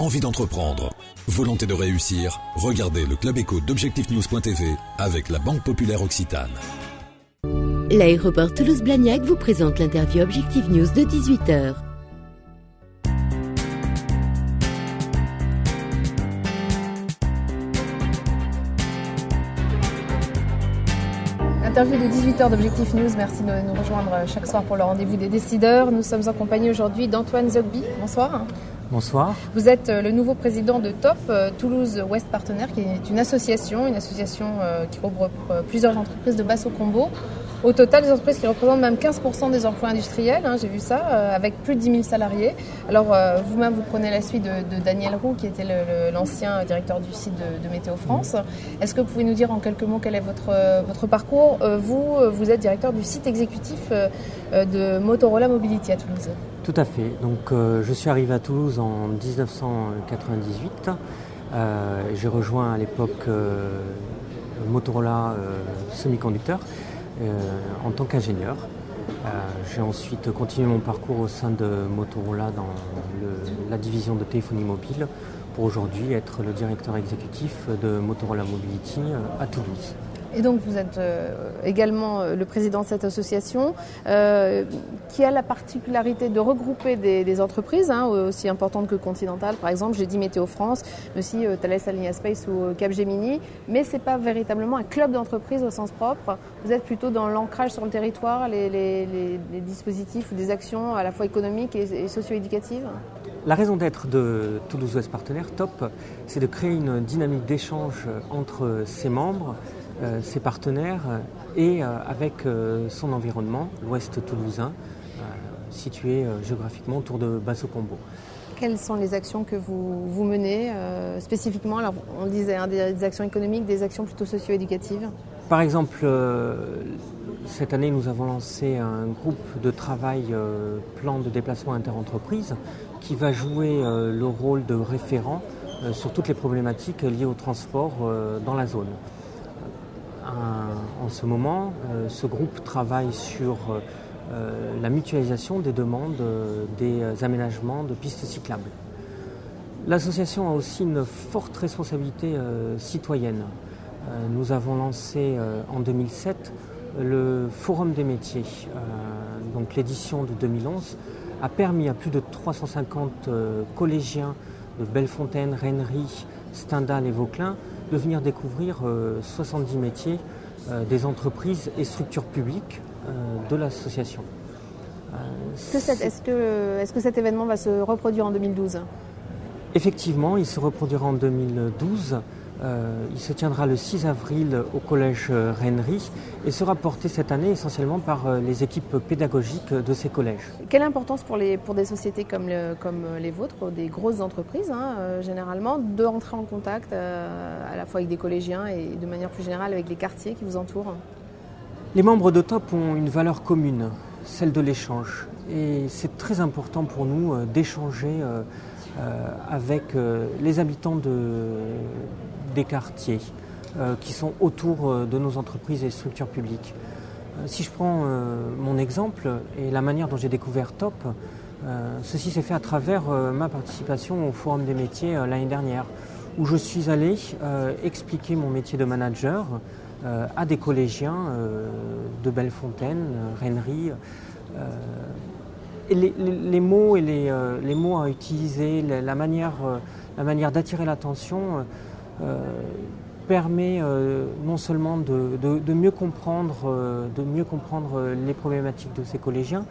envie d'entreprendre, volonté de réussir, regardez le Club Éco d'Objectifnews.tv avec la Banque Populaire Occitane. L'aéroport Toulouse-Blagnac vous présente l'interview Objectif News de 18h. Interview de 18h d'Objectif News, merci de nous rejoindre chaque soir pour le rendez-vous des décideurs. Nous sommes en compagnie aujourd'hui d'Antoine Zogby. Bonsoir. Bonsoir. Vous êtes le nouveau président de TOP, Toulouse Ouest Partenaire, qui est une association qui regroupe plusieurs entreprises de Basso-Combo. Au total, des entreprises qui représentent même 15% des emplois industriels, j'ai vu ça, avec plus de 10 000 salariés. Alors vous-même, vous prenez la suite de Daniel Roux, qui était l'ancien directeur du site de Météo France. Est-ce que vous pouvez nous dire en quelques mots quel est votre parcours ? Vous êtes directeur du site exécutif de Motorola Mobility à Toulouse. Tout à fait. Donc je suis arrivé à Toulouse en 1998. J'ai rejoint à l'époque Motorola Semiconducteur. En tant qu'ingénieur. J'ai ensuite continué mon parcours au sein de Motorola dans la division de téléphonie mobile pour aujourd'hui être le directeur exécutif de Motorola Mobility à Toulouse. Et donc vous êtes également le président de cette association qui a la particularité de regrouper des entreprises aussi importantes que Continental. Par exemple, j'ai dit Météo France, mais aussi Thales Alenia Space ou Capgemini. Mais ce n'est pas véritablement un club d'entreprises au sens propre. Vous êtes plutôt dans l'ancrage sur le territoire, les dispositifs ou des actions à la fois économiques et socio-éducatives. La raison d'être de Toulouse Ouest Partenaire, TOP, c'est de créer une dynamique d'échange entre ses membres, ses partenaires et avec son environnement, l'ouest toulousain, situé géographiquement autour de Basso-Combo. Quelles sont les actions que vous menez spécifiquement ? Alors, on le disait, des actions économiques, des actions plutôt socio-éducatives. Par exemple, cette année, nous avons lancé un groupe de travail plan de déplacement interentreprise qui va jouer le rôle de référent sur toutes les problématiques liées au transport dans la zone. En ce moment, ce groupe travaille sur la mutualisation des demandes des aménagements de pistes cyclables. L'association a aussi une forte responsabilité citoyenne. Nous avons lancé en 2007 le Forum des métiers. Donc l'édition de 2011 a permis à plus de 350 collégiens de Bellefontaine, Rennery, Stendhal et Vauclin de venir découvrir 70 métiers des entreprises et structures publiques de l'association. Est-ce que cet événement va se reproduire en 2012 ? Effectivement, il se reproduira en 2012. Il se tiendra le 6 avril au collège Rennery et sera porté cette année essentiellement par les équipes pédagogiques de ces collèges. Quelle importance pour des sociétés comme les vôtres, des grosses entreprises généralement, de rentrer en contact à la fois avec des collégiens et de manière plus générale avec les quartiers qui vous entourent ? Les membres de TOP ont une valeur commune, celle de l'échange. Et c'est très important pour nous d'échanger avec les habitants des quartiers qui sont autour de nos entreprises et structures publiques. Si je prends mon exemple et la manière dont j'ai découvert TOP, ceci s'est fait à travers ma participation au Forum des métiers l'année dernière, où je suis allé expliquer mon métier de manager à des collégiens de Bellefontaine, Rennery. Et les mots et les mots à utiliser, la manière d'attirer l'attention permet non seulement de mieux comprendre les problématiques de ces collégiens,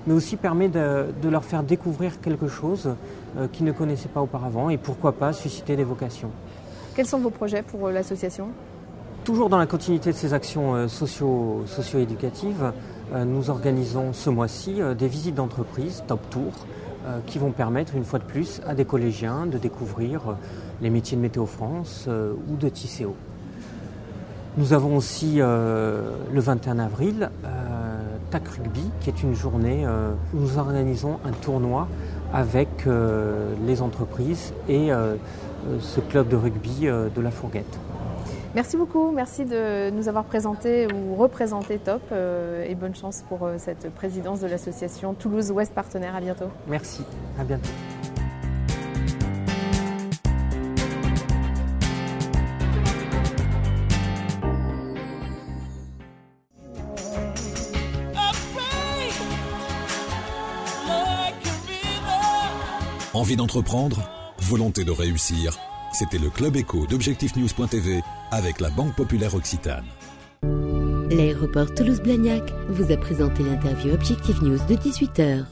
mais aussi permet de leur faire découvrir quelque chose qu'ils ne connaissaient pas auparavant et pourquoi pas susciter des vocations. Quels sont vos projets pour l'association ? Toujours dans la continuité de ces actions socio-éducatives, nous organisons ce mois-ci des visites d'entreprise, Top Tour, qui vont permettre une fois de plus à des collégiens de découvrir les métiers de Météo France ou de Tisséo. Nous avons aussi le 21 avril TAC Rugby, qui est une journée où nous organisons un tournoi avec les entreprises et ce club de rugby de la Fourguette. Merci beaucoup, merci de nous avoir présenté ou représenté TOP et bonne chance pour cette présidence de l'association Toulouse Ouest Partenaire. À bientôt. Merci, à bientôt. Envie d'entreprendre? Volonté de réussir? C'était le Club Éco d'Objectif News.tv avec la Banque Populaire Occitane. L'aéroport Toulouse-Blagnac vous a présenté l'interview Objectif News de 18h.